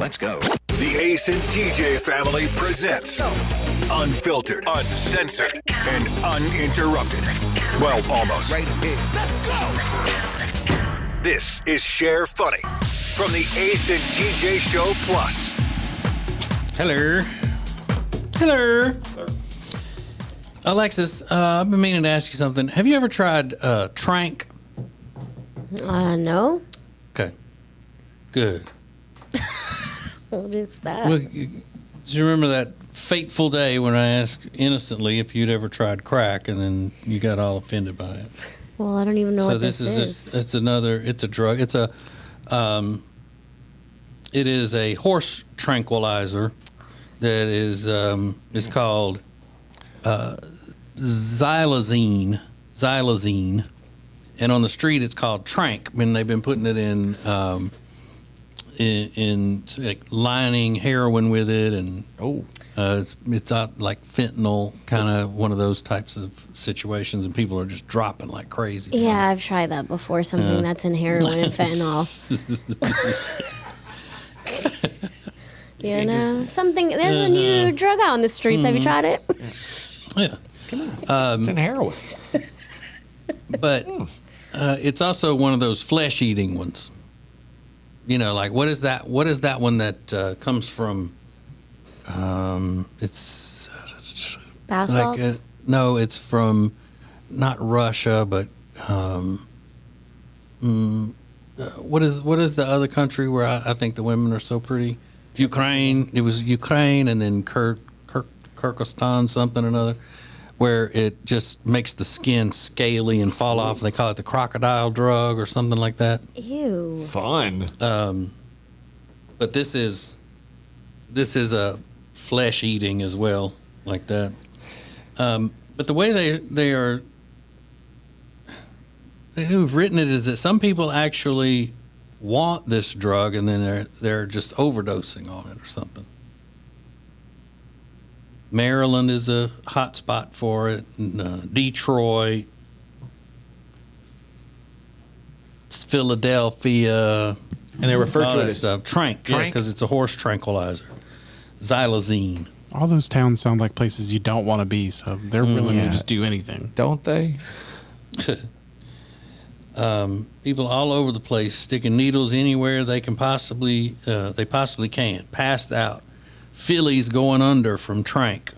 Let's go. The Ace and TJ family presents Unfiltered, Uncensored, and Uninterrupted. Well, almost. Right here. Let's go. This is Share Funny from the Ace and TJ Show Plus. Hello. Hello. Alexis, I've been meaning to ask you something. Have you ever tried Trank? No. Okay. Good. What is that? Well, do you remember that fateful day when I asked innocently if you'd ever tried crack, and then you got all offended by it? Well, I don't even know So what this is. it's a drug. It is a horse tranquilizer that is called xylazine, and on the street it's called Trank. And they've been putting it in like lining heroin with it, and it's out like fentanyl, kind of one of those types of situations, and people are just dropping like crazy. Yeah, I've tried that before. Something that's in heroin and fentanyl. You know, something. There's a new drug out on the streets. Have you tried it? Yeah. Come on. It's in heroin. But it's also one of those flesh-eating ones. You know, like what is that? What is that one that comes from? It's Bath like salts? no, it's from not Russia, but what is the other country where I think the women are so pretty? Ukraine. It was Ukraine, and then Kyrgyzstan, something or another, where it just makes the skin scaly and fall off. They call it the crocodile drug or something like that. Ew. Fun. But this is a flesh eating as well, like that. But the way who've written it is that some people actually want this drug, and then they're just overdosing on it or something. Maryland is a hot spot for it, and Detroit, Philadelphia, And they refer all to it that as stuff. Trank, Trank? because it's a horse tranquilizer. Xylazine. All those towns sound like places you don't want to be, so they're willing Yeah. to just do anything. don't they? People all over the place sticking needles anywhere they possibly can. Passed out. Phillies going under from Trank.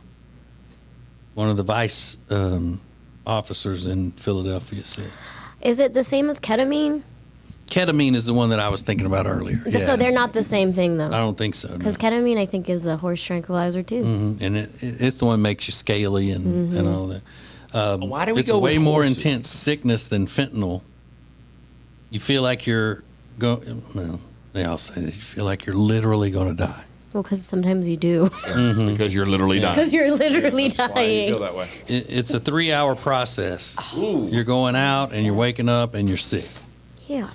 One of the vice officers in Philadelphia said. Is it the same as ketamine? Ketamine is the one that I was thinking about earlier. So they're not the same thing, though. I don't think so. Because ketamine, I think, is a horse tranquilizer, too. And it's the one that makes you scaly and all that. Why do we It's go a way with more horses? intense sickness than fentanyl. You feel like you're going. Well, they all say that you feel like you're literally going to die. Well, because sometimes you do. Because you're literally dying. Because you're literally That's why you dying. feel that way. It's a 3-hour process. You're going out and you're waking up and you're sick. Yeah.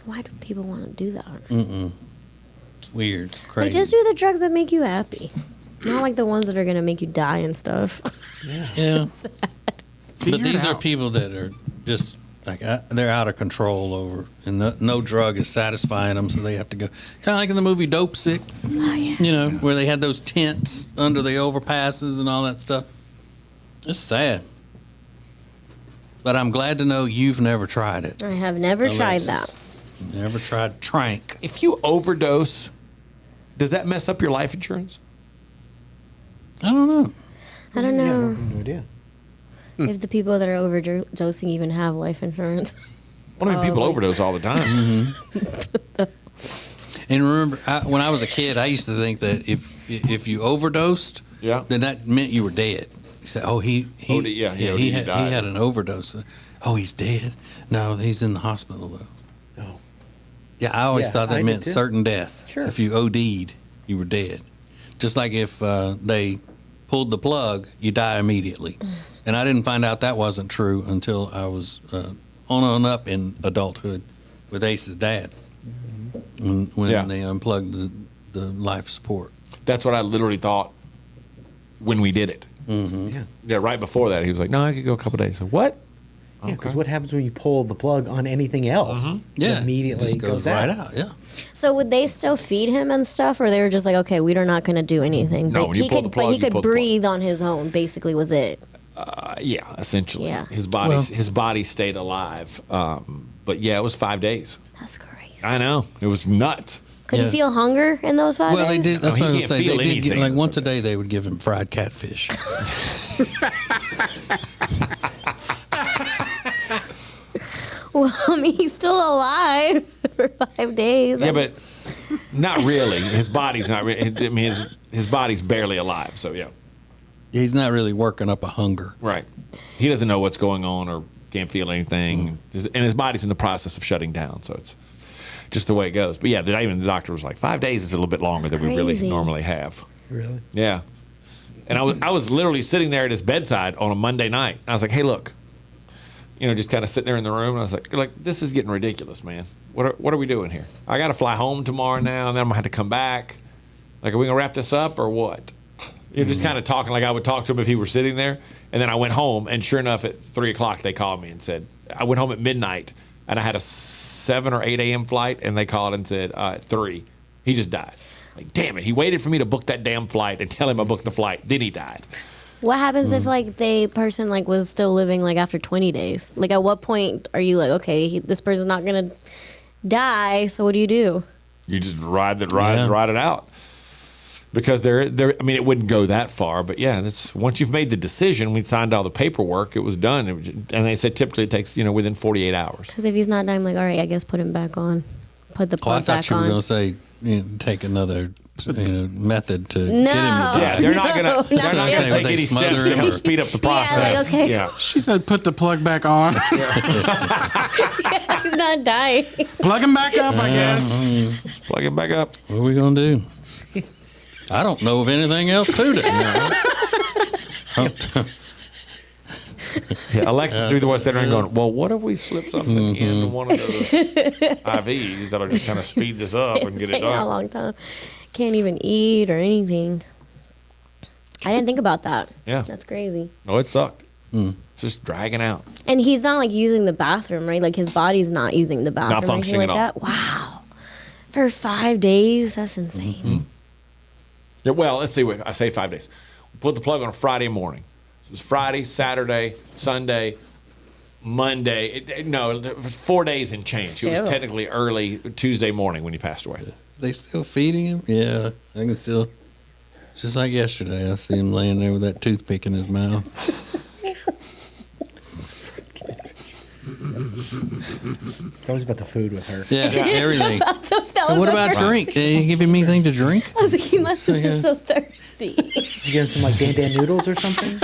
Why do people want to do that? It's weird, crazy. Like, just do the drugs that make you happy. Not like the ones that are going to make you die and stuff. Yeah. Sad. But these are people that are just like they're out of control over, and no drug is satisfying them, so they have to go. Kind of like in the movie Dope Sick. Oh, yeah. You know, where they had those tents under the overpasses and all that stuff. It's sad. But I'm glad to know you've never tried it. I have never tried Alexis. that. Never tried Trank. If you overdose, does that mess up your life insurance? I don't know. I don't know No idea. if the people that are overdosing even have life insurance. Well, I mean, people overdose all the time. And remember, when I was a kid, I used to think that if you overdosed, Yeah. then that meant you were dead. You said, "Oh, he died. had an overdose. Oh, he's dead. No, he's in the hospital though." Oh. Yeah, I always Yeah, thought I that did meant too. certain death. Sure. If you OD'd, you were dead. Just like if they pulled the plug, you die immediately. And I didn't find out that wasn't true until I was on up in adulthood with Ace's dad. When Yeah. they unplugged the life support. That's what I literally thought when we did it. Yeah. Right before that, he was like, "No, I could go a couple days." So what? Yeah, because what happens when you pull the plug on anything else? Yeah, It immediately just goes right out. out. Yeah. So would they still feed him and stuff, or they were just like, okay, we're not going to do anything? No, But when you he pull could, the plug, but he you could pull the plug. breathe on his own. Basically, was it? Yeah, essentially. Yeah. His body stayed alive. But yeah, it was 5 days. That's crazy. I know. It was nuts. Could Yeah. he feel hunger in those 5 Well, they days? did. That's No, what I he was can't saying. They feel did get, anything. like once a day they would give him fried catfish. Well, I mean, he's still alive for 5 days. Yeah, but not really. His body's not. I mean, his body's barely alive. So yeah, He's not really working up a hunger. right. He doesn't know what's going on or can't feel anything, and his body's in the process of shutting down. So it's just the way it goes. But yeah, even the doctor was like, 5 days is a little bit longer That's than we really crazy. normally have. Really? Yeah. And I was literally sitting there at his bedside on a Monday night. I was like, hey, look, just kind of sitting there in the room. And I was like, this is getting ridiculous, man. What are we doing here? I got to fly home tomorrow now, and then I'm going to have to come back. Like, are we going to wrap this up or what? You're just kind of talking like I would talk to him if he were sitting there. And then I went home, and sure enough, at 3 o'clock, they called me and said, I went home at midnight, and I had a 7 or 8 a.m. flight, and they called and said, at 3, he just died. Like, damn it. He waited for me to book that damn flight and tell him I booked the flight. Then he died. What happens if like the person like was still living like after 20 days? Like at what point are you like, okay, this person's not gonna die, so what do you do? You just ride it out. Because I mean, it wouldn't go that far, but yeah, that's once you've made the decision, we signed all the paperwork, it was done. And they said typically it takes, within 48 hours. Because if he's not dying, I'm like, all right, I guess put him back on. Put the Oh, I plug thought back you were on. going to say take another method to No. get him to die. Yeah, they're not No, gonna not take yet. any steps Smother to him help or- speed up the Yeah, like, process. okay. Yeah. She said, "Put the plug back on, He's not dying. plug him back up." I guess. Just plug it back up. What are we going to do? I don't know of anything else to do. Yeah, Alexis through the one sitting there going, well, what if we slip something into one of those IVs that'll just kind of speed this up and get it Taking a done? long time. Can't even eat or anything. I didn't think about that. Yeah. That's crazy. No, it sucked. It's just dragging out. And he's not like using the bathroom, right? Like his body's not using the bathroom or anything functioning like at that. Wow. For 5 days, that's insane. Yeah, well, let's see. I say 5 days. We put the plug on a Friday morning. It was Friday, Saturday, Sunday, Monday. It was 4 days and change. It was Still. technically early Tuesday morning when he passed away. They still feeding him? Yeah, I can still. Just like yesterday, I see him laying there with that toothpick in his mouth. It's always about the food with her. Yeah, everything. That was What the about first- drink? Did you give him anything to drink? I was like, he must have been yeah. so thirsty. Did you get him some like Dan Dan noodles or something?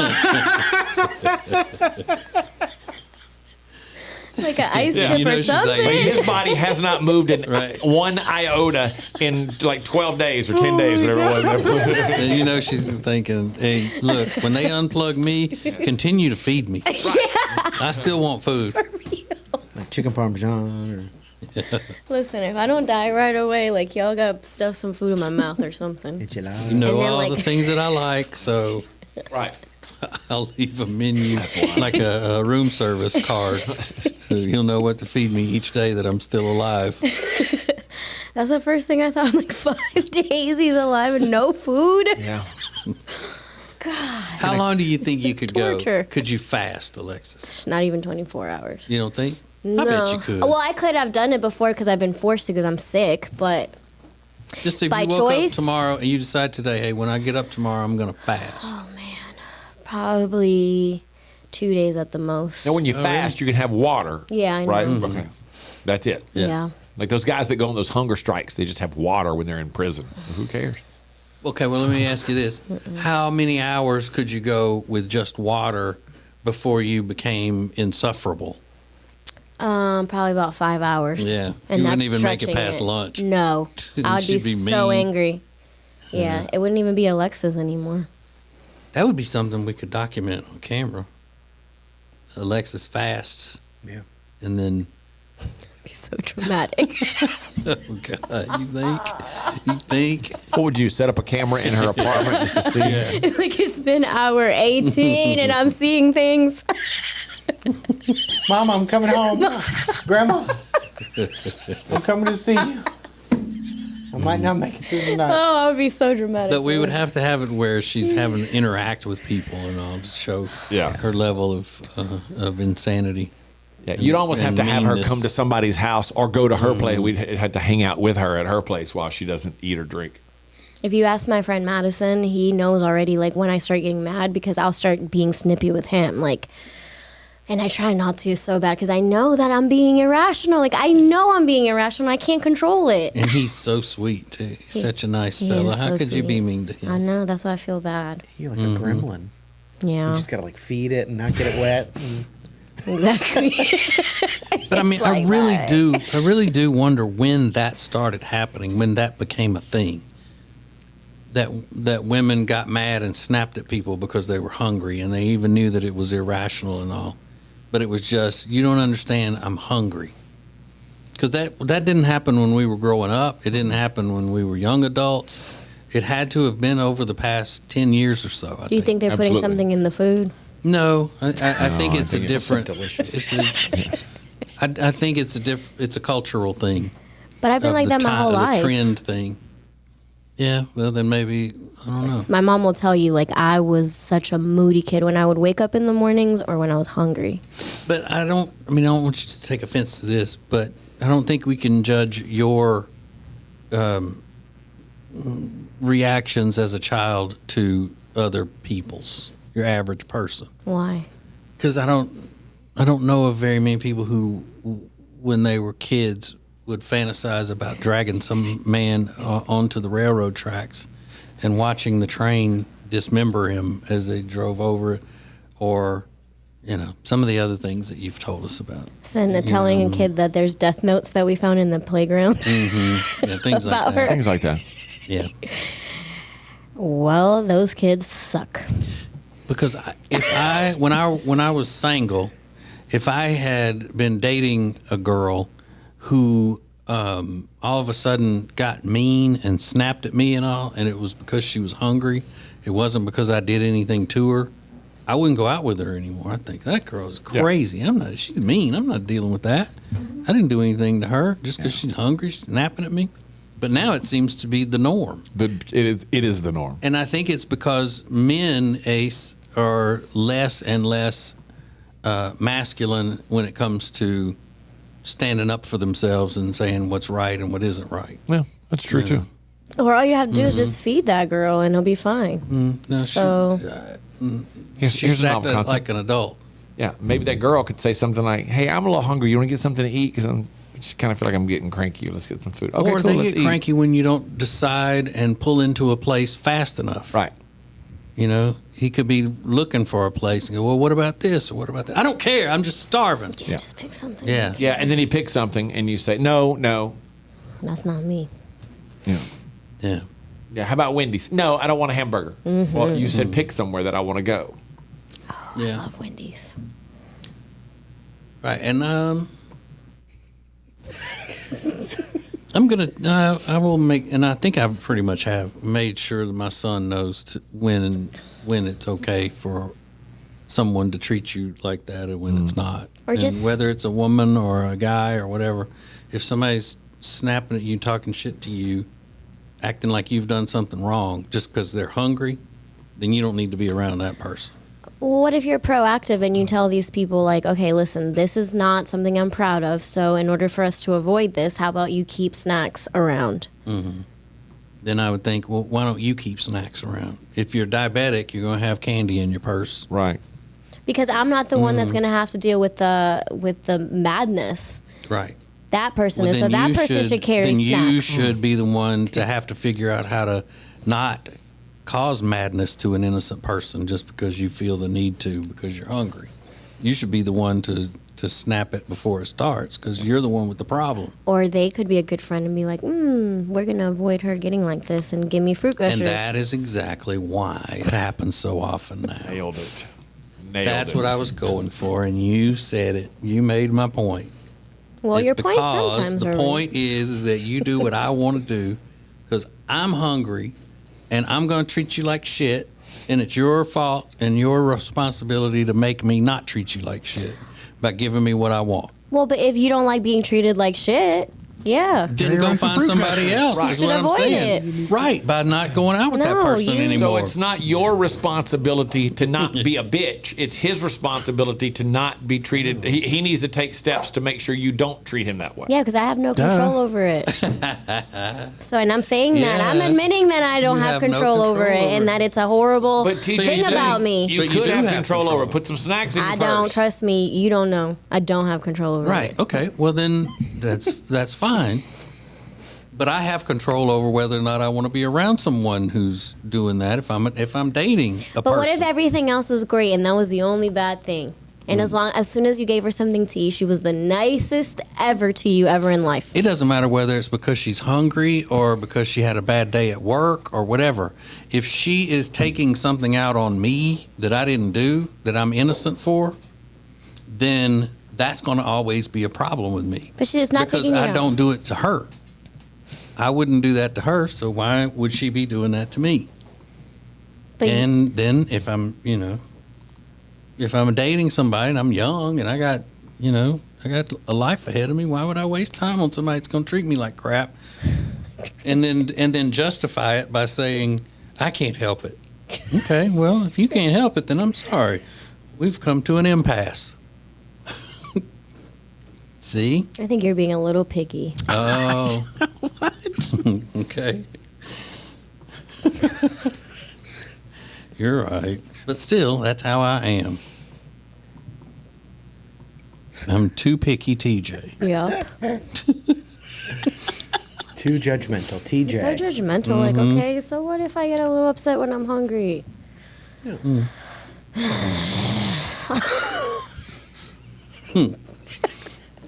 Like an ice Yeah. chip You know, or she's like, something. Like, his body has not moved in Right. 1 iota in like 12 days or 10 days, whatever it was. And she's thinking, hey, look, when they unplug me, continue to feed me. I still want food. Like chicken parmesan or Listen, if I don't die right away, like y'all got stuff some food in my mouth or something. enchilada. You know And then, all like- the things that I like, so Right. I'll leave a menu like a room service card, so you'll know what to feed me each day that I'm still alive. That's the first thing I thought. Like 5 days he's alive and no food. Yeah. How long do you think you It's could torture. go? Could you fast, Alexis? Not even 24 hours. You don't think? No. I bet you could. Well, I could have done it before because I've been forced to because I'm sick, but Just if by you woke choice? up tomorrow and you decide today, hey, when I get up tomorrow, I'm going to fast. oh man, probably 2 days at the most. Now, when you fast, you can have water. Yeah, I know. Right? Okay. That's it. yeah. Like those guys that go on those hunger strikes, they just have water when they're in prison. Who cares? Okay, well, let me ask you this. How many hours could you go with just water before you became insufferable? Probably about 5 hours. Yeah. And You wouldn't that's even make it stretching past lunch. No, I would be She'd be so mean. angry. Yeah, it wouldn't even be Alexis anymore. That would be something we could document on camera. Alexis fasts, Yeah. and then, Be so dramatic. oh God, you think? What would you set up a camera in her apartment just to see? Like it's been hour 18 and I'm seeing things. Mom, I'm coming home. Grandma, I'm coming to see you. I might not make it through the night. Oh, I would be so dramatic. But we would have to have it where she's having to interact with people and all to show her level of insanity. Yeah, you'd almost have And to have her meanness. come to somebody's house or go to her place. We'd have to hang out with her at her place while she doesn't eat or drink. If you ask my friend Madison, he knows already, like, when I start getting mad because I'll start being snippy with him. Like, and I try not to so bad because I know that I'm being irrational. Like, I know I'm being irrational and I can't control it. And he's so sweet, too. He's such a nice he fella. is How so could you be sweet. mean to him? I know. That's why I feel bad. You're like a gremlin. Yeah. You just gotta like feed it and not get it wet. Exactly. But I mean, like I really that. do. I really do wonder when that started happening, when that became a thing. That women got mad and snapped at people because they were hungry, and they even knew that it was irrational and all. But it was just, you don't understand. I'm hungry. Because that didn't happen when we were growing up. It didn't happen when we were young adults. It had to have been over the past 10 years or so. Do you think they're putting Absolutely. something in the food? No, I think it's think a it's different. delicious. I think it's it's a cultural thing. But I've been of like the that my time- whole of the life. trend thing. Yeah, well then maybe I don't know. My mom will tell you, like, I was such a moody kid when I would wake up in the mornings or when I was hungry. But I don't want you to take offense to this, but I don't think we can judge your reactions as a child to other people's, your average person. Why? Because I don't know of very many people who, when they were kids, would fantasize about dragging some man onto the railroad tracks and watching the train dismember him as they drove over it, or some of the other things that you've told us about. Telling a kid that there's death notes that we found in the playground. Yeah, things like About that. her. Things like that. Yeah. Well, those kids suck. Because when I was single, if I had been dating a girl who all of a sudden got mean and snapped at me and all, and it was because she was hungry, it wasn't because I did anything to her, I wouldn't go out with her anymore. I think that girl is crazy. She's mean. I'm not dealing with that. I didn't do anything to her just because she's hungry, she's snapping at me. But now it seems to be the norm. It is the norm. And I think it's because men, Ace, are less and less masculine when it comes to standing up for themselves and saying what's right and what isn't right. Yeah, that's true too. Or all you have to do is just feed that girl and it'll be fine. No, So, Here's she's a novel acting concept. like an adult. Yeah, maybe that girl could say something like, "Hey, I'm a little hungry. You want to get something to eat? Because I just kind of feel like I'm getting cranky. Let's get some food." Okay, Or cool. they Let's get eat. cranky when you don't decide and pull into a place fast enough. Right. He could be looking for a place and go, well, what about this or what about that? I don't care. I'm just starving. just pick something. Yeah. Yeah, and then he picks something, and you say, "No." That's not me. Yeah. Yeah. Yeah. How about Wendy's? No, I don't want a hamburger. Well, you said pick somewhere that I want to go. I Yeah. love Wendy's. Right. And I'm going to, I will make, and I think I pretty much have made sure that my son knows when it's okay for someone to treat you like that and when it's not. Or And just- whether it's a woman or a guy or whatever, if somebody's snapping at you, talking shit to you, acting like you've done something wrong just because they're hungry, then you don't need to be around that person. What if you're proactive and you tell these people, like, okay, listen, this is not something I'm proud of, so in order for us to avoid this, how about you keep snacks around? Then I would think, well, why don't you keep snacks around? If you're diabetic, you're going to have candy in your purse. Right. Because I'm not the one that's going to have to deal with the madness. Right. That person Well, is. So then that person should carry then snacks. you should be the one to have to figure out how to not cause madness to an innocent person just because you feel the need to because you're hungry. You should be the one to snap it before it starts because you're the one with the problem. Or they could be a good friend and be like, we're going to avoid her getting like this and give me fruit gushers. And that is exactly why it happens so often now. Nailed it. That's what I was going for, and you said it. You made my point. well, It's your point because sometimes the are point is that you do what I want to do because I'm hungry and I'm going to treat you like shit And it's your fault and your responsibility to make me not treat you like shit by giving me what I want. Well, but if you don't like being treated like shit, yeah. Then go find somebody else. You Is should what I'm avoid saying. it. Right, by not going out with that No, person you- anymore. So it's not your responsibility to not be a bitch. It's his responsibility to not be treated. He needs to take steps to make sure you don't treat him that way. Yeah, because I have no control over it. So, and I'm saying that. I'm Yeah. admitting that I don't You have have no control over control it over and it. that it's a horrible But TJ, thing about me. You But you could do have have control over it. control. Put some snacks in your I purse. don't. Trust me. You don't know. I don't have control over Right. it. Okay. Well, then that's fine. But I have control over whether or not I want to be around someone who's doing that. If I'm dating a But person. what if everything else was great and that was the only bad thing? And as soon as you gave her something to eat, she was the nicest ever to you ever in life. It doesn't matter whether it's because she's hungry or because she had a bad day at work or whatever. If she is taking something out on me that I didn't do, that I'm innocent for, then that's going to always be a problem with me. But she's not because taking it I out. don't do it to her. I wouldn't do that to her, so why would she be doing that to me? But And then if I'm dating somebody and I'm young and I got a life ahead of me, why would I waste time on somebody that's going to treat me like crap? And then justify it by saying, I can't help it. Okay, well, if you can't help it, then I'm sorry. We've come to an impasse. See? I think you're being a little picky. Oh. Okay. You're right. But still, that's how I am. I'm too picky, TJ. Yep. Too judgmental, TJ. So judgmental. Like, okay, so what if I get a little upset when I'm hungry?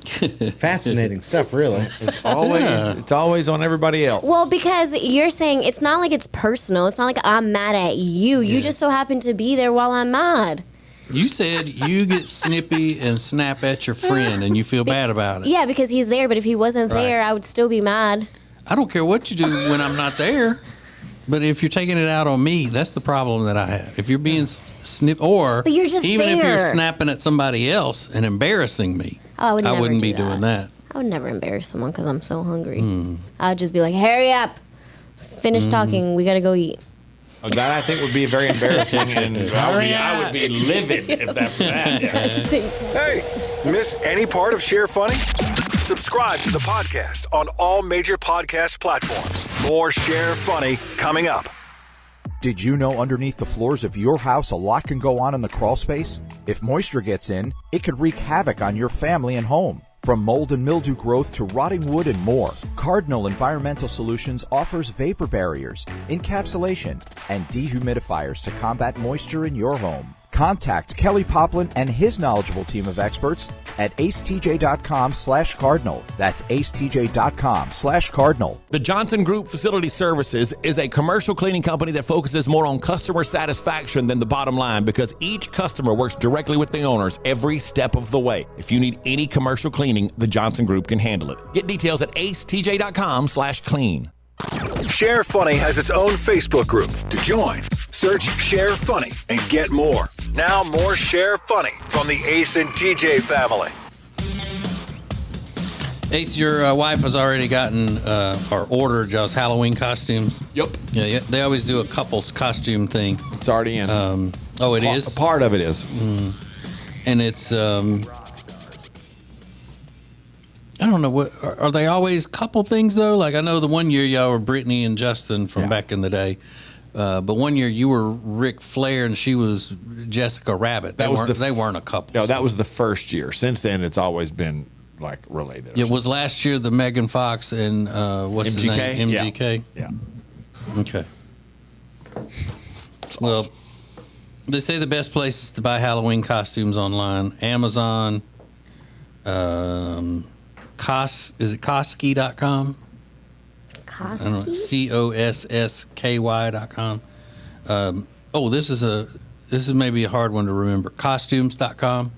Fascinating stuff, really. It's always on everybody else. Well, because you're saying it's not like it's personal. It's not like I'm mad at you. You just so happen to be there while I'm mad. You said you get snippy and snap at your friend and you feel bad about it. Yeah, because he's there. But if he wasn't Right. there, I would still be mad. I don't care what you do when I'm not there. But if you're taking it out on me, that's the problem that I have. If you're being or But you're just even if you're there. snapping at somebody else and embarrassing me, Oh, I would never wouldn't do be doing that. I would never embarrass someone because I'm so hungry. I'd just be like, hurry up. Finish talking. We got to go eat. That I think would be very embarrassing, and I would be livid if that was that. Yeah. Hey, miss any part of Share Funny? Subscribe to the podcast on all major podcast platforms. More Share Funny coming up. Did you know underneath the floors of your house a lot can go on in the crawl space? If moisture gets in, it could wreak havoc on your family and home. From mold and mildew growth to rotting wood and more, Cardinal Environmental Solutions offers vapor barriers, encapsulation, and dehumidifiers to combat moisture in your home. Contact Kelly Poplin and his knowledgeable team of experts at acetj.com/cardinal. That's acetj.com/cardinal. The Johnson Group Facility Services is a commercial cleaning company that focuses more on customer satisfaction than the bottom line because each customer works directly with the owners every step of the way. If you need any commercial cleaning, the Johnson Group can handle it. Get details at acetj.com/clean. Share Funny has its own Facebook group. To join, search Share Funny and get more. Now more Share Funny from the Ace and TJ family. Ace, your wife has already gotten or ordered y'all's Halloween costumes. Yep. Yeah, they always do a couple's costume thing. It's already in. Oh, it is? A part of it is. And it's I don't know what are they always couple things though? Like I know the one year y'all were Brittany and Justin from back in the day, but one year you were Ric Flair and she was Jessica Rabbit. They weren't a couple. No, that was the first year. Since then, it's always been like related. It was last year the Megan Fox and what's his name? MGK. Yeah. Okay. Well, they say the best places to buy Halloween costumes online: Amazon. Is it Koski.com? I don't know. COSSKY.com. This is maybe a hard one to remember. Costumes.com.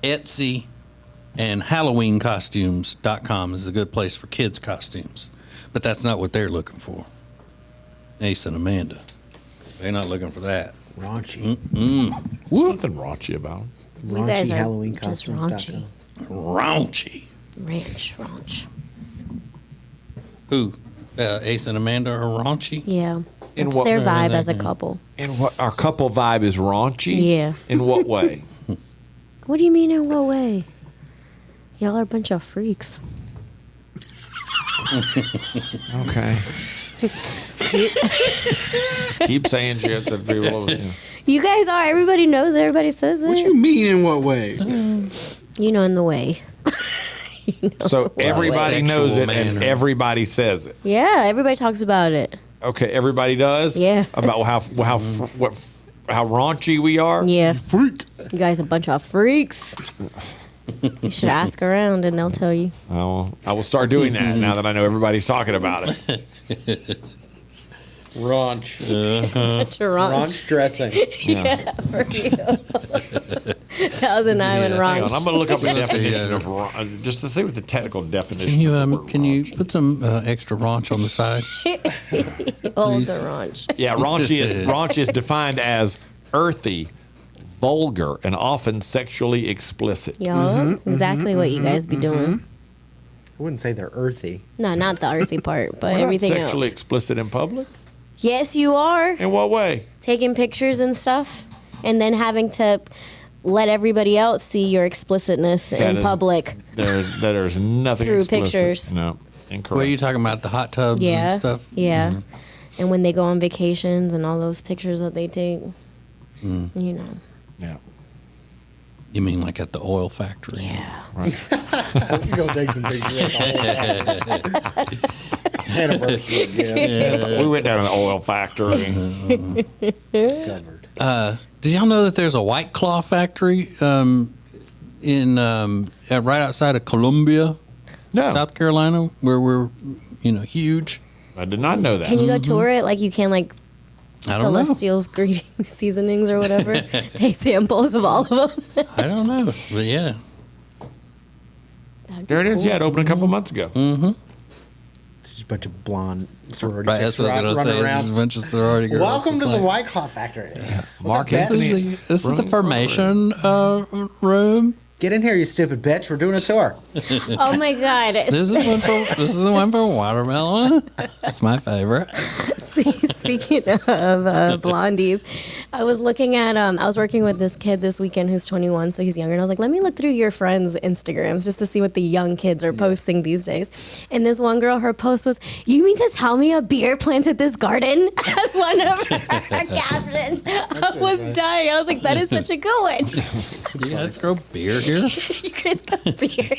Etsy and HalloweenCostumes.com is a good place for kids' costumes. But that's not what they're looking for. Ace and Amanda. They're not looking for that. Raunchy. Nothing raunchy about them. You guys are Halloween just costumes.com. Raunchy. Raunch. Who? Ace and Amanda are raunchy? Yeah. In That's what- their vibe as a couple. And what our couple vibe is raunchy? Yeah. In what way? What do you mean in what way? Y'all are a bunch of freaks. Okay. Keep saying shit that people. You guys are. Everybody knows. Everybody says it. What you mean in what way? You know, in the way. So everybody knows it, Sexual and manner. everybody says it. Yeah, everybody talks about it. Okay, everybody does. Yeah. About how raunchy we are. Yeah. Freak. You guys are a bunch of freaks. You should ask around and they'll tell you. I will start doing that now that I know everybody's talking about it. Raunch. Bunch of raunch. Raunch dressing. Yeah, for real. Thousand Island Hang on, raunch. I'm gonna look up a definition of just to see what the technical definition. Can you put some extra raunch on the side? Hold the raunch. Yeah, raunchy is defined as earthy, vulgar, and often sexually explicit. Yo, exactly what you guys be doing. I wouldn't say they're earthy. No, not the earthy part, but We're not everything sexually else. explicit in public. Yes, you are. In what way? Taking pictures and stuff, and then having to let everybody else see your explicitness That in is- public. There's nothing Through explicit. pictures. No, incorrect. What are you talking about? The hot tubs Yeah. and stuff? Yeah. And when they go on vacations and all those pictures that they take, you know. Yeah. You mean like at the oil factory? Yeah. We're going to take some pictures of the whole anniversary again. We went down to the oil factory. Covered. Did y'all know that there's a White Claw factory in right outside of Columbia, No, South Carolina, where we're huge? I did not know that. Can you go tour it? Like you can like I don't know. Celestial's greetings seasonings or whatever. Take samples of all of them. I don't know, but yeah. That'd be There it is. cool. Yeah, it opened a couple months ago. It's just a bunch of blonde sorority Right, chicks that's what I was running going to say. around. There's a bunch of sorority girls. Welcome It's to the like, White Claw Factory. Mark What's up, Anthony. Beth? This is the formation room. Get in here, you stupid bitch. We're doing a tour. Oh my god. This is the one for watermelon. That's my favorite. Speaking of blondies, I was looking at I was working with this kid this weekend who's 21, so he's younger, and I was like, let me look through your friends' Instagrams just to see what the young kids are posting these days. And this one girl, her post was, "You mean to tell me a beer planted this garden?" As one of her captions. I was dying. I was like, that is such a good one. You guys grow beer here? You guys got beer.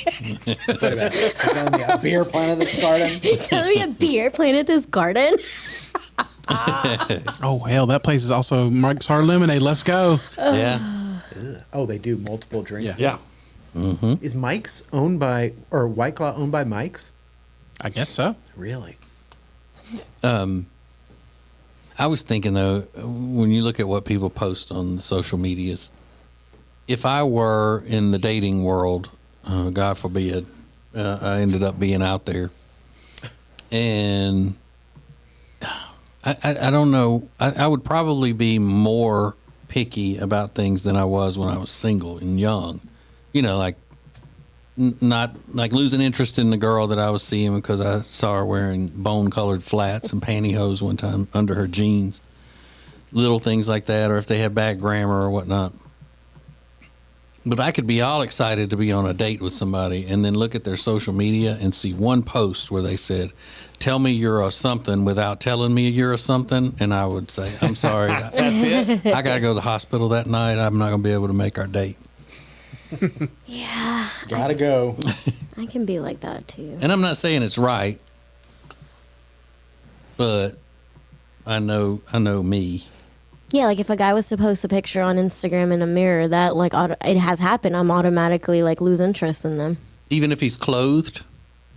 Telling me a beer planted this garden. Tell me a beer planted this garden. Oh, hell, that place is also Mike's Hard Lemonade. Let's go. Yeah. Oh, they do multiple drinks. Yeah. Is Mike's owned by, or White Claw owned by Mike's? I guess so. Really? I was thinking though, when you look at what people post on social medias, if I were in the dating world, God forbid, I ended up being out there, and I don't know, I would probably be more picky about things than I was when I was single and young. Like not like losing interest in the girl that I was seeing because I saw her wearing bone-colored flats and pantyhose one time under her jeans. Little things like that, or if they had bad grammar or whatnot. But I could be all excited to be on a date with somebody and then look at their social media and see one post where they said, "Tell me you're a something without telling me you're a something." And I would say, "I'm sorry. That's it. I got to go to the hospital that night. I'm not going to be able to make our date." Yeah, Gotta go. I can be like that too. And I'm not saying it's right, but I know me. Yeah, like if a guy was to post a picture on Instagram in a mirror, that like it has happened. I'm automatically like lose interest in them. Even if he's clothed,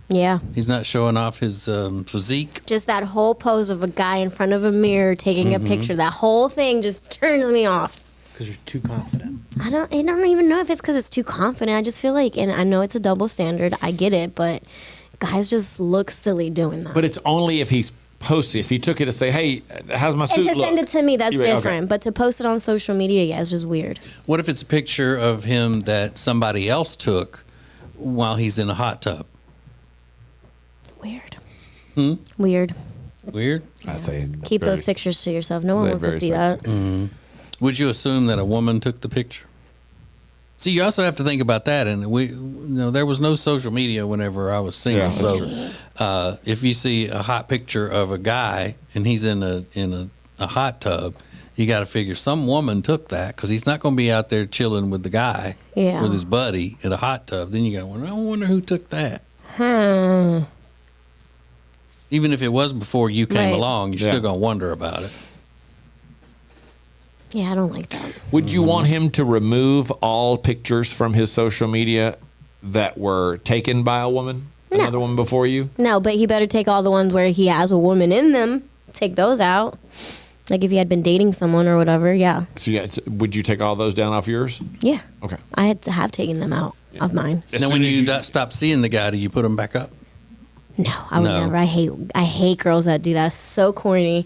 Yeah, he's not showing off his physique. just that whole pose of a guy in front of a mirror taking a picture. That whole thing just turns me off. Because you're too confident. I don't even know if it's because it's too confident. I just feel like, and I know it's a double standard. I get it, but guys just look silly doing that. But it's only if he's post it. If he took it to say, "Hey, how's my suit And to look?" send it to me, that's You'd be like, different. okay. But to post it on social media, yeah, it's just weird. What if it's a picture of him that somebody else took while he's in a hot tub? Weird. Weird. I say Keep those pictures to yourself. No one wants to see that. Would you assume that a woman took the picture? See, you also have to think about that. And there was no social media whenever I was single. Yeah, so that's if you see a hot picture of a guy and he's in a hot tub, you got to figure some woman took that because he's not going to be out there chilling with the guy, Yeah. with his buddy in a hot tub. Then you got to wonder, I wonder who took that. Even if it was before you came Right. along, you're still going to wonder about it. Yeah, I don't like that. Would you want him to remove all pictures from his social media that were taken by a woman, another woman before you? No, but he better take all the ones where he has a woman in them. Take those out. Like if he had been dating someone or whatever, yeah. So would you take all those down off yours? Yeah. Okay. I had to have taken them out of mine. Now, when you stop seeing the guy, do you put him back up? No, I would No. never. I hate girls that do that. It's so corny.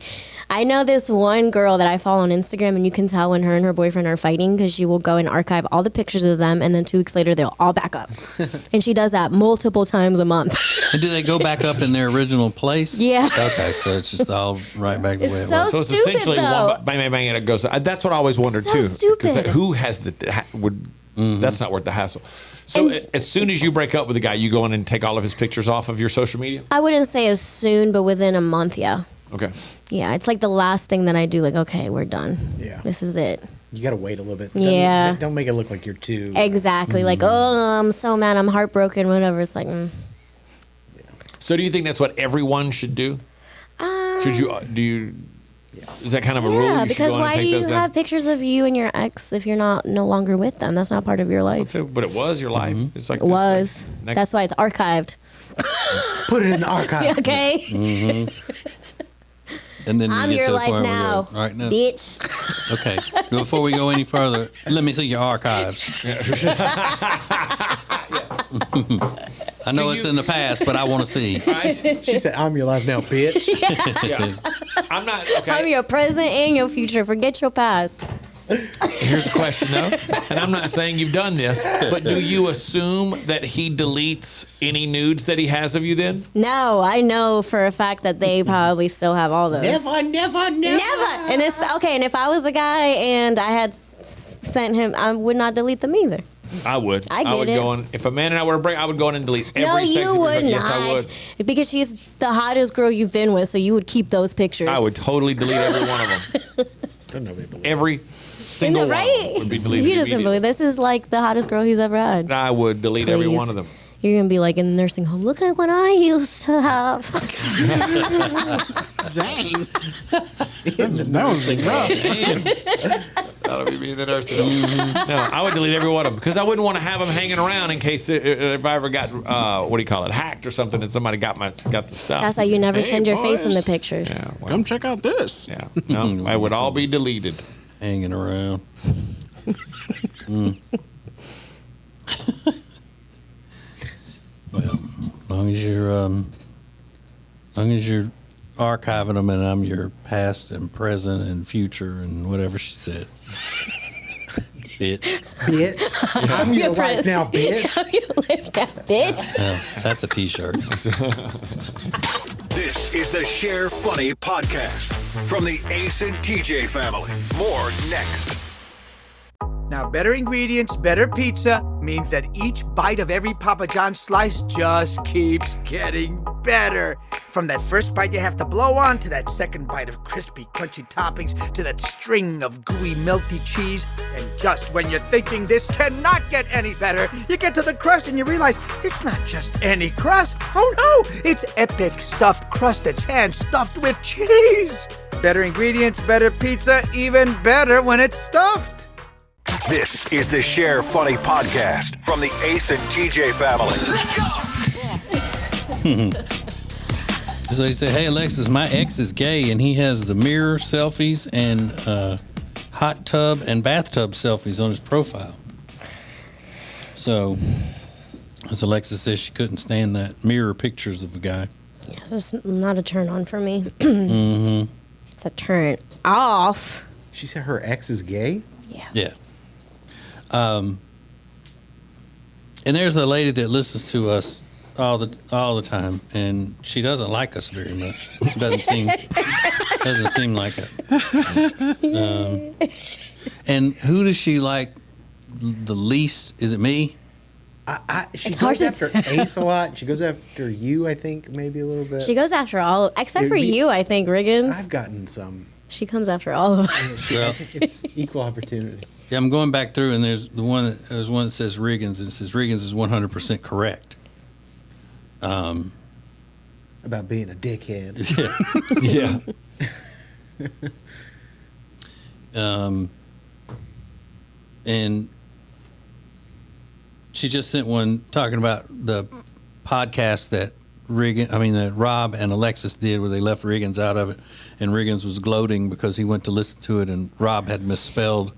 I know this one girl that I follow on Instagram, and you can tell when her and her boyfriend are fighting because she will go and archive all the pictures of them, and then 2 weeks later they'll all back up. And she does that multiple times a month. And do they go back up in their original place? Yeah. Okay, so it's just all right back the way it so was. So it's stupid, essentially though. one bang, bang, bang, and it goes. That's what I always wondered So too. 'Cause stupid. who has That's not worth the hassle. So as soon as you break up with a guy, you go in and take all of his pictures off of your social media? I wouldn't say as soon, but within a month, yeah. Okay. Yeah, it's like the last thing that I do. Like, okay, we're done. Yeah. This is it. You gotta wait a little bit. Yeah. Don't make it look like you're too. Exactly. Like, oh, I'm so mad. I'm heartbroken. Whatever. It's like, So do you think that's what everyone should do? Should you? Do you? Is that kind of a rule? yeah. You should Because go in and why do take you those down? have pictures of you and your ex if you're no longer with them? That's not part of your life. So, but it was your life. It's like It was. Next- That's why it's archived. Put it in the archive. Okay. And then we I'm get your to the life point where now, all right, now, bitch. okay. Before we go any further, let me see your archives. I know it's in the past, but I want to see. She said, "I'm your life now, bitch." Yeah. I'm not okay. I'm your present and your future. Forget your past. Here's a question though, and I'm not saying you've done this, but do you assume that he deletes any nudes that he has of you then? No, I know for a fact that they probably still have all those. Never. Never. And it's okay. And if I was a guy and I had sent him, I would not delete them either. I would. I would did it. go in. If a man and I were to break, I would go in and delete every No, sexy you would picture. not. Yes, I would. Because she's the hottest girl you've been with, so you would keep those pictures. I would totally delete every one of them. Don't nobody believe. Every single one of right? them would be deleted. He doesn't immediately. believe this is like the hottest girl he's ever had. I would delete every Please. one of them. You're gonna be like in the nursing home. Look at what I used to have. Dang. That was rough. That'll be me in the nursing home. No, I would delete every one of them because I wouldn't want to have them hanging around in case if I ever got what do you call it, hacked or something, and somebody got the stuff. That's why you never Hey, send your face in the boys. pictures. Yeah, well, Come check out this. yeah. No, I would all be deleted. Hanging around. Well, as long as you're archiving them, and I'm your past and present and future and whatever she said. Bitch. Bitch. I'm your life now, bitch. You live that bitch. That's a T-shirt. This is the Share Funny podcast from the Ace and TJ family. More next. Now, better ingredients, better pizza means that each bite of every Papa John's slice just keeps getting better. From that first bite you have to blow on, to that second bite of crispy, crunchy toppings, to that string of gooey, melty cheese. And just when you're thinking this cannot get any better, you get to the crust and you realize it's not just any crust. Oh no, it's epic stuffed crust that's hand-stuffed with cheese. Better ingredients, better pizza, even better when it's stuffed. This is the Share Funny podcast from the Ace and TJ family. Let's go. So he said, "Hey Alexis, my ex is gay, and he has the mirror selfies and hot tub and bathtub selfies on his profile." So, as Alexis says, she couldn't stand that mirror pictures of a guy. Yeah, it's not a turn on for me. It's a turn off. She said her ex is gay? Yeah. And there's a lady that listens to us all the time, and she doesn't like us very much. Doesn't seem like it. And who does she like the least? Is it me? She It's hard goes to after Ace a lot. She goes after you, I think, maybe a little bit. She goes after all, except for you, I think, Riggins. I've gotten some. She comes after all of us. Well, It's equal opportunity. yeah, I'm going back through, and there's one that says Riggins, and it says Riggins is 100% correct. About being a dickhead. Yeah. And she just sent one talking about the podcast that Rob and Alexis did, where they left Riggins out of it, and Riggins was gloating because he went to listen to it, and Rob had misspelled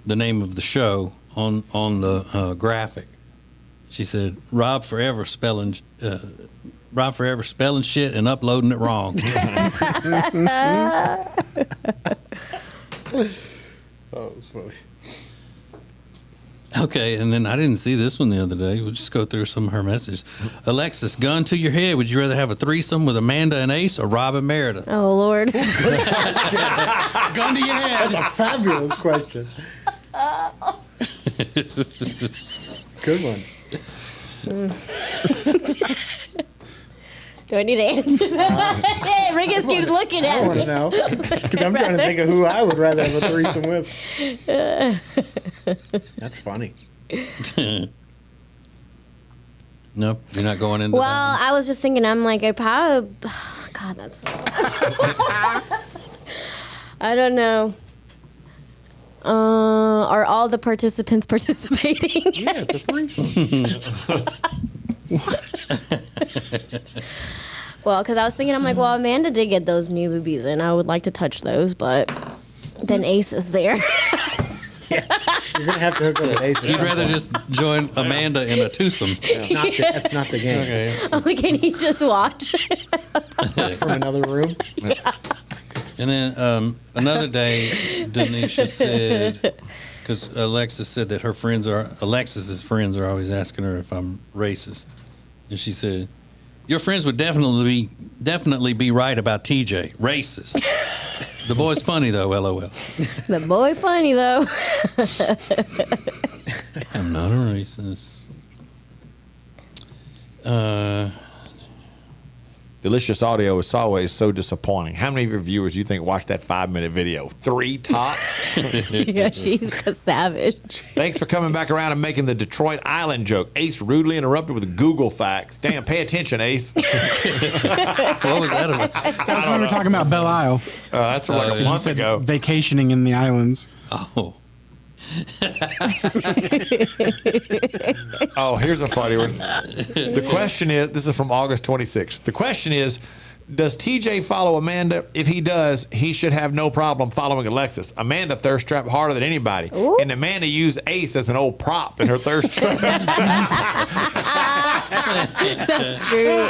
the name of the show on the graphic. She said, Rob forever spelling shit and uploading it wrong. Oh, it's funny. Okay, and then I didn't see this one the other day. We'll just go through some of her messages. Alexis, gun to your head. Would you rather have a threesome with Amanda and Ace or Rob and Meredith? Oh, Lord. Gun to your head. That's a fabulous question. Good one. Do I need to answer that? Riggins keeps looking I at want me. to know. Because I'm trying to think of who I would rather have a threesome with. That's funny. No, you're not going into Well, that I was just thinking, I'm like, I probably. Oh, God, that's so. I don't know. Are all the participants participating? Yeah, it's a threesome. Well, because I was thinking, I'm like, well, Amanda did get those new boobies, and I would like to touch those, but then Ace is there. You're going to have to hook up with Ace. one. You'd rather just join Amanda in a twosome. That's not the game. Okay. I'm like, can he just watch? From another room. And then another day, Denisha said, because Alexis's friends are always asking her if I'm racist, and she said, "Your friends would definitely be right about TJ, racist. The boy's funny though, LOL." The boy funny, though. I'm not a racist. Delicious audio is always so disappointing. How many of your viewers do you think watched that 5-minute video? 3 tops? Yeah, she's a savage. Thanks for coming back around and making the Detroit Island joke. Ace rudely interrupted with Google facts. Damn, pay attention, Ace. What was that about? That's when we were talking about Belle Isle, That's from like a month ago. vacationing in the islands. Oh. Oh, here's a funny one. The question is, this is from August 26th. The question is, does TJ follow Amanda? If he does, he should have no problem following Alexis. Amanda thirst trap harder than anybody. Ooh. And Amanda used Ace as an old prop in her thirst trap. That's true.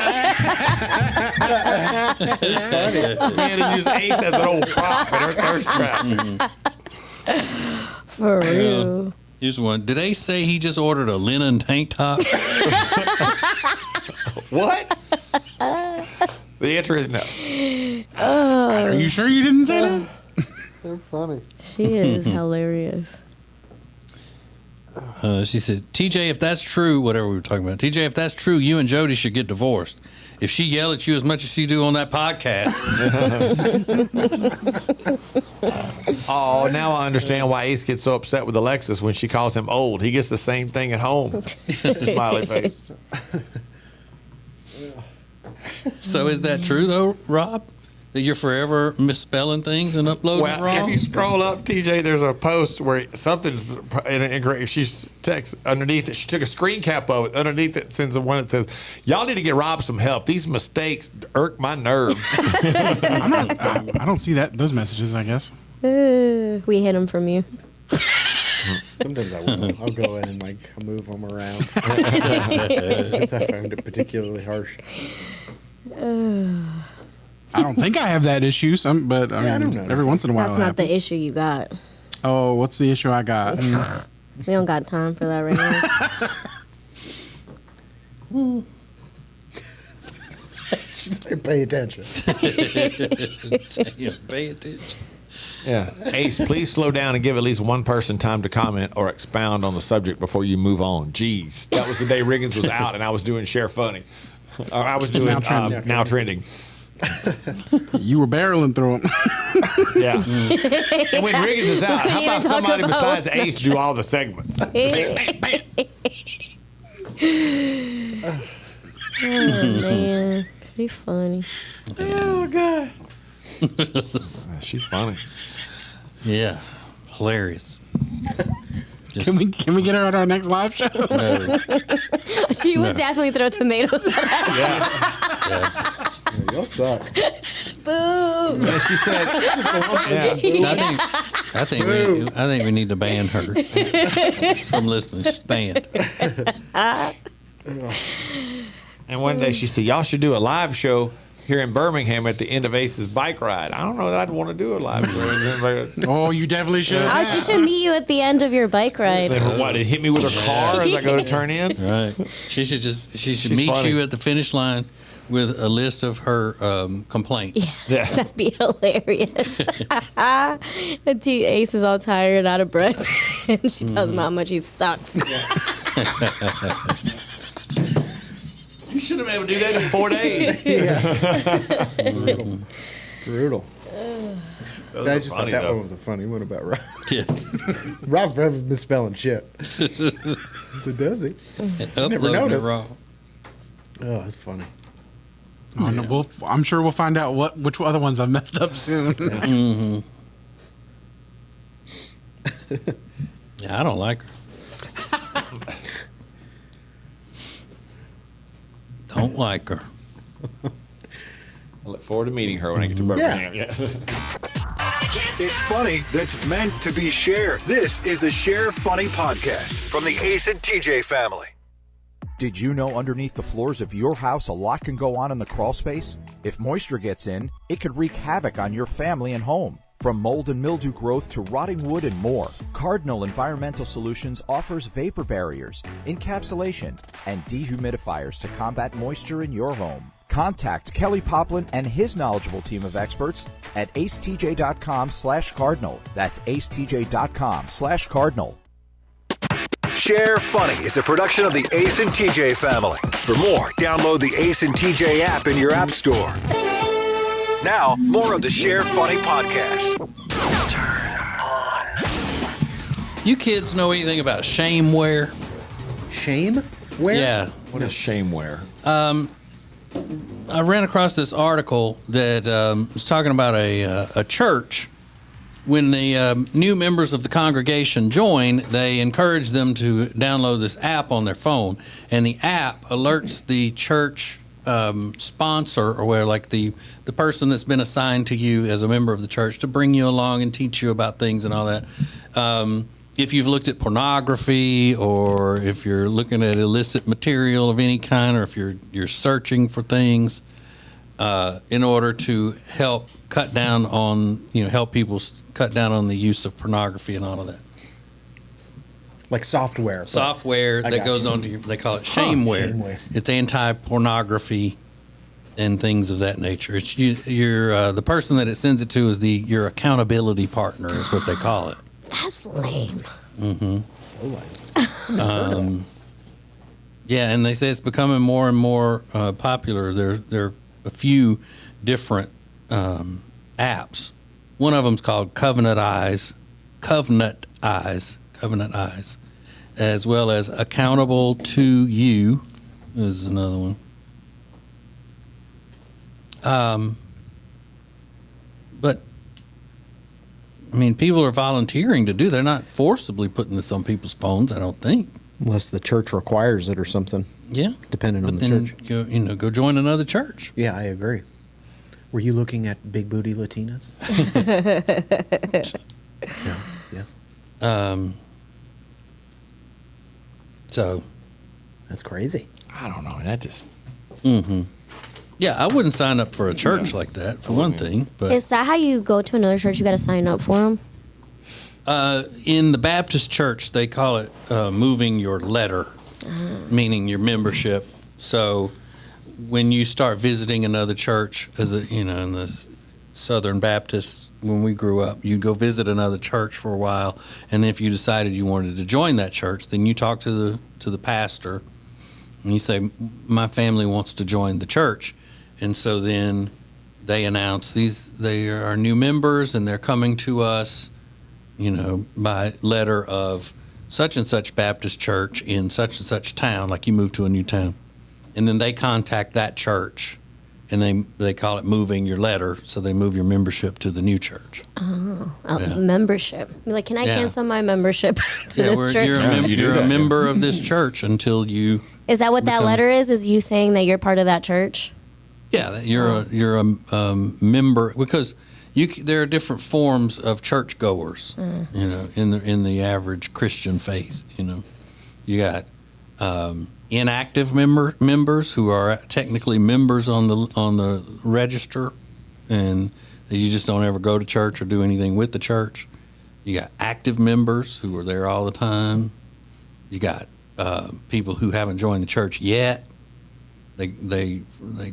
Amanda used Ace as an old prop in her thirst trap. For real. Here's one. Did Ace say he just ordered a linen tank top? What? The answer is no. Are you sure you didn't say that? They're funny. She is hilarious. She said, TJ, if that's true, whatever we were talking about, TJ, if that's true, you and Jody should get divorced. If she yell at you as much as she do on that podcast. Oh, now I understand why Ace gets so upset with Alexis when she calls him old. He gets the same thing at home. Smiley face. So is that true, though, Rob? That you're forever misspelling things and uploading Well, wrong? if you scroll up, TJ, there's a post where something's in she's text underneath it. She took a screen cap of it. Underneath it sends the one that says, "Y'all need to get Rob some help. These mistakes irk my nerves." I don't see those messages, I guess. We hid them from you. Sometimes I will. I'll go in and move them around. Since I found it particularly harsh. I don't think I have that issue, but I don't mean, notice every it. once in a while That's it not the happens. issue you got. Oh, what's the issue I got? We don't got time for that right now. She said, pay attention. Yeah, pay attention. Yeah. Ace, please slow down and give at least one person time to comment or expound on the subject before you move on. Jeez. That was the day Riggins was out and I was doing Share Funny. Or I was doing Now Trending. You were barreling through them. Yeah. And when Riggins is out, how You about talk somebody about besides what's Ace do all the segments? Oh man, pretty funny. Oh, God. She's funny. Yeah, hilarious. Just, Can we get her at our next live show? She would definitely throw tomatoes at us. Yeah. Y'all suck. Boo! And she said, yeah. I think we need to ban her from listening. She's banned. And one day she said, y'all should do a live show here in Birmingham at the end of Ace's bike ride. I don't know that I'd want to do a live show. Oh, you definitely should. Oh, she should meet you at the end of your bike ride. Then what? It hit me with her car as I go to turn in. Right. She should She's meet funny. you at the finish line with a list of her complaints. Yes, Yeah. that'd be hilarious. And Ace is all tired, out of breath, and she tells him how much he sucks. You shouldn't have been able to do that in 4 days. Brutal. Those I are just funny, thought that though. one was a funny one about Rob. Yeah. Rob forever misspelling shit. So does he? Uploading it noticed. raw. Oh, that's funny. Oh, no, I'm sure we'll find out which other ones I've messed up soon. Yeah, I don't like her. Don't like her. I look forward to meeting her when I get to Birmingham. Yeah. It's funny that's meant to be shared. This is the Share Funny podcast from the Ace and TJ family. Did you know underneath the floors of your house a lot can go on in the crawl space? If moisture gets in, it could wreak havoc on your family and home. From mold and mildew growth to rotting wood and more, Cardinal Environmental Solutions offers vapor barriers, encapsulation, and dehumidifiers to combat moisture in your home. Contact Kelly Poplin and his knowledgeable team of experts at acetj.com/cardinal. That's acetj.com/cardinal. Share Funny is a production of the Ace and TJ family. For more, download the Ace and TJ app in your app store. Now, more of the Share Funny podcast. You kids know anything about shameware? Shame? Where? Yeah. What is shameware? I ran across this article that was talking about a church. When the new members of the congregation join, they encourage them to download this app on their phone, and the app alerts the church sponsor, or where like the person that's been assigned to you as a member of the church to bring you along and teach you about things and all that. If you've looked at pornography, or if you're looking at illicit material of any kind, or if you're searching for things in order to help cut down on, help people cut down on the use of pornography and all of that. Like software. but- Software I that got goes you. on to they call it shameware. Shameware. It's anti-pornography and things of that nature. It's you're the person that it sends it to is your accountability partner is what they call it. That's lame. So like, Yeah, and they say it's becoming more and more popular. There are a few different apps. One of them's called Covenant Eyes, as well as Accountable to You is another one. But I mean, people are volunteering to do. They're not forcibly putting this on people's phones, I don't think. unless the church requires it or something. Yeah, Depending on but the then church. go join another church. Yeah, I agree. Were you looking at big booty Latinas? No. Yes. So That's crazy. I don't know. That just. Yeah, I wouldn't sign up for a church like that, for one thing. But Is that how you go to another church? You got to sign up for them? in the Baptist church, they call it moving your letter, meaning your membership. So when you start visiting another church, in the Southern Baptists, when we grew up, you'd go visit another church for a while, and if you decided you wanted to join that church, then you talk to the pastor, and you say, "My family wants to join the church," and so then they announce they are new members, and they're coming to us, by letter of such and such Baptist church in such and such town, like you move to a new town, and then they contact that church. And they call it moving your letter, so they move your membership to the new church. Membership. You're like, can I cancel my membership to this church? You're a member of this church until you. Is that what that letter is? Is you saying that you're part of that church? Yeah, you're a member, because there are different forms of churchgoers. In the average Christian faith. You got. Inactive members who are technically members on the register, and you just don't ever go to church or do anything with the church. You got active members who are there all the time. You got people who haven't joined the church yet. They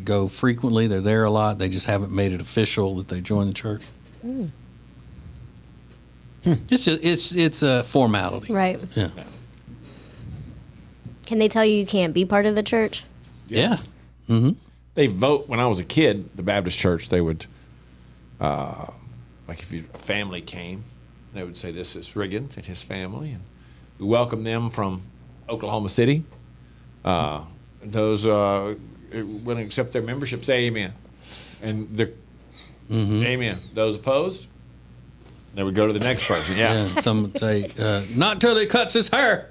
go frequently. They're there a lot. They just haven't made it official that they joined the church. It's a formality, right? Yeah. Can they tell you can't be part of the church? Yeah. Mm-hmm. They vote. When I was a kid, the Baptist church, they would, like if a family came, they would say, "This is Riggins and his family, and we welcome them from Oklahoma City. Those wouldn't accept their membership, say amen." And they're, amen. Those opposed? They would go to the next person. Yeah. Some would say, "Not till he cuts his hair."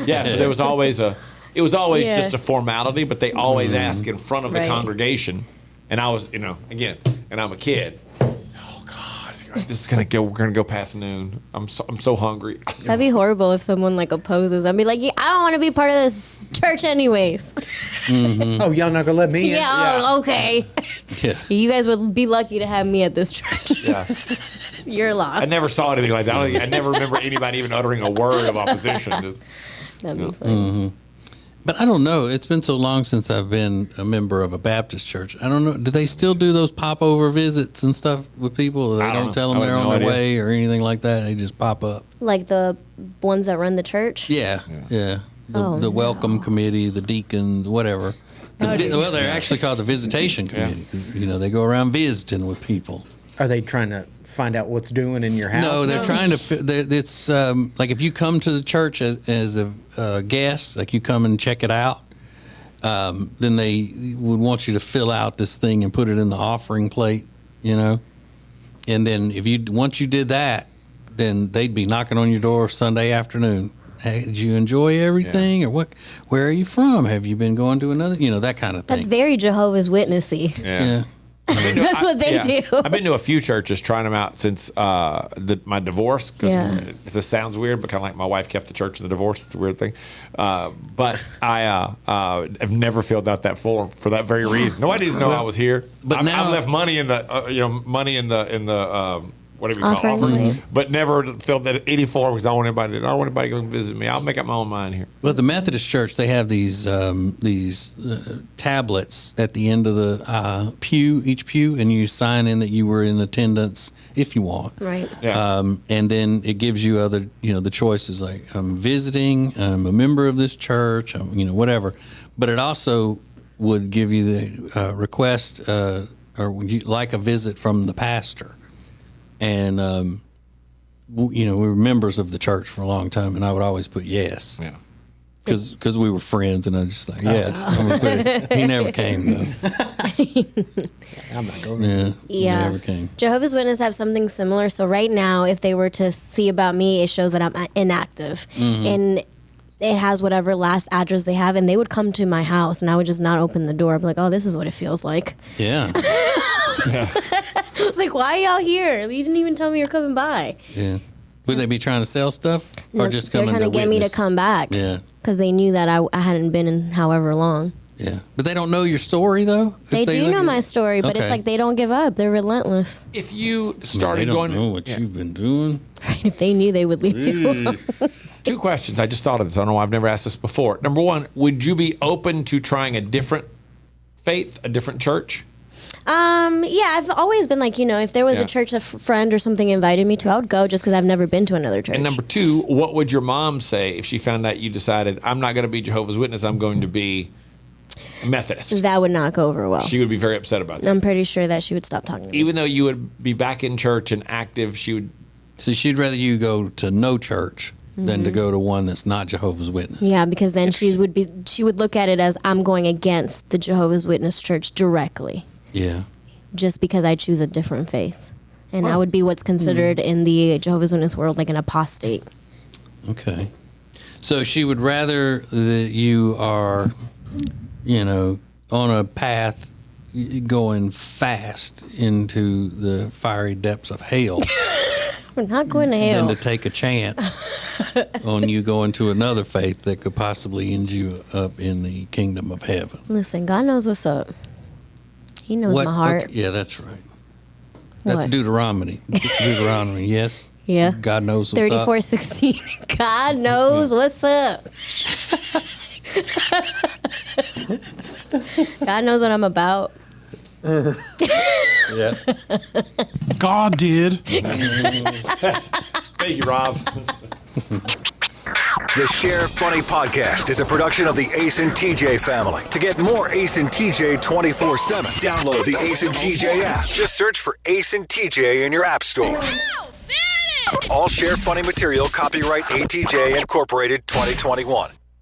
Yeah. So there was always just a formality, but they always ask in front of the congregation. And I was, again, and I'm a kid. Oh God, this is gonna go. We're gonna go past noon. I'm so hungry. That'd be horrible if someone opposes. I'd be like, yeah, I don't want to be part of this church anyways. Oh, y'all not gonna let me in? Yeah. Okay. Yeah. You guys would be lucky to have me at this church. Yeah. You're lost. I never saw anything like that. I never remember anybody even uttering a word of opposition. That'd be funny. But I don't know. It's been so long since I've been a member of a Baptist church. I don't know. Do they still do those popover visits and stuff with people? They don't tell them they're on their way or anything like that. They just pop up. Like the ones that run the church? Yeah. The welcome committee, the deacons, whatever. Well, they're actually called the visitation committee. They go around visiting with people. Are they trying to find out what's doing in your house? No, they're trying to. It's like if you come to the church as a guest, like you come and check it out, then they would want you to fill out this thing and put it in the offering plate, And then once you did that, then they'd be knocking on your door Sunday afternoon. Hey, did you enjoy everything, or what? Where are you from? Have you been going to another? That kind of thing. That's very Jehovah's Witnessy. Yeah. That's what they do. I've been to a few churches trying them out since my divorce. Because it sounds weird, but kind of like my wife kept the church in the divorce. It's a weird thing. But I have never filled out that form for that very reason. Nobody didn't know I was here. But I've left money in the whatever you call it, offering, but never filled that 84 because I don't want anybody to go visit me. I'll make up my own mind here. Well, the Methodist Church, they have these tablets at the end of the each pew, and you sign in that you were in attendance if you want. Right. Yeah. And then it gives you other, the choices like I'm visiting, I'm a member of this church, whatever. But it also would give you the request, or would you like a visit from the pastor? And, we were members of the church for a long time, and I would always put yes. Yeah. Because we were friends, and I was just like, yes. I'm gonna put it. He never came, though. I'm not going there. Yeah. He never came. Jehovah's Witnesses have something similar. So right now, if they were to see about me, it shows that I'm inactive. And it has whatever last address they have, and they would come to my house, and I would just not open the door. I'd be like, oh, this is what it feels like. Yeah. I was like, why are y'all here? You didn't even tell me you're coming by. Yeah. Would they be trying to sell stuff, or just they're coming trying to get me to come back? Yeah. Because they knew that I hadn't been in however long. Yeah, but they don't know your story though. They do know my story, but it's Okay. like they don't give up. They're relentless. If you They started don't going, know what you've been doing. Right? If they knew, they would leave you alone. 2 questions. I just thought of this. I don't know why I've never asked this before. Number 1, would you be open to trying a different faith, a different church? Yeah, I've always been like, if there was Yeah. a church a friend or something invited me to, I would go just because I've never been to another church. And number 2, what would your mom say if she found out you decided, I'm not going to be Jehovah's Witness, I'm going to be Methodist? That would not go over well. She would be very upset about that. I'm pretty sure that she would stop talking to me. Even though you would be back in church and active, she would. So she'd rather you go to no church than to go to one that's not Jehovah's Witness. Yeah, because then she would look at it as I'm going against the Jehovah's Witness church directly, Yeah. just because I choose a different faith. And I would be what's considered in the Jehovah's Witness world like an apostate. Okay. So she would rather that you are, on a path going fast into the fiery depths of hell We're not going to than hell. to take a chance on you going to another faith that could possibly end you up in the kingdom of heaven. Listen, God knows what's up. He knows my heart. Okay, yeah, that's right. That's What? Deuteronomy. Deuteronomy, yes. Yeah. God knows what's up. 34:16. God knows what's up. God knows what I'm about. Yeah. God did. Thank you, Rob. The Share Funny Podcast is a production of the Ace and TJ family. To get more Ace and TJ 24/7, download the Ace and TJ app. Just search for Ace and TJ in your app store. All Share Funny material copyright ATJ Incorporated 2021.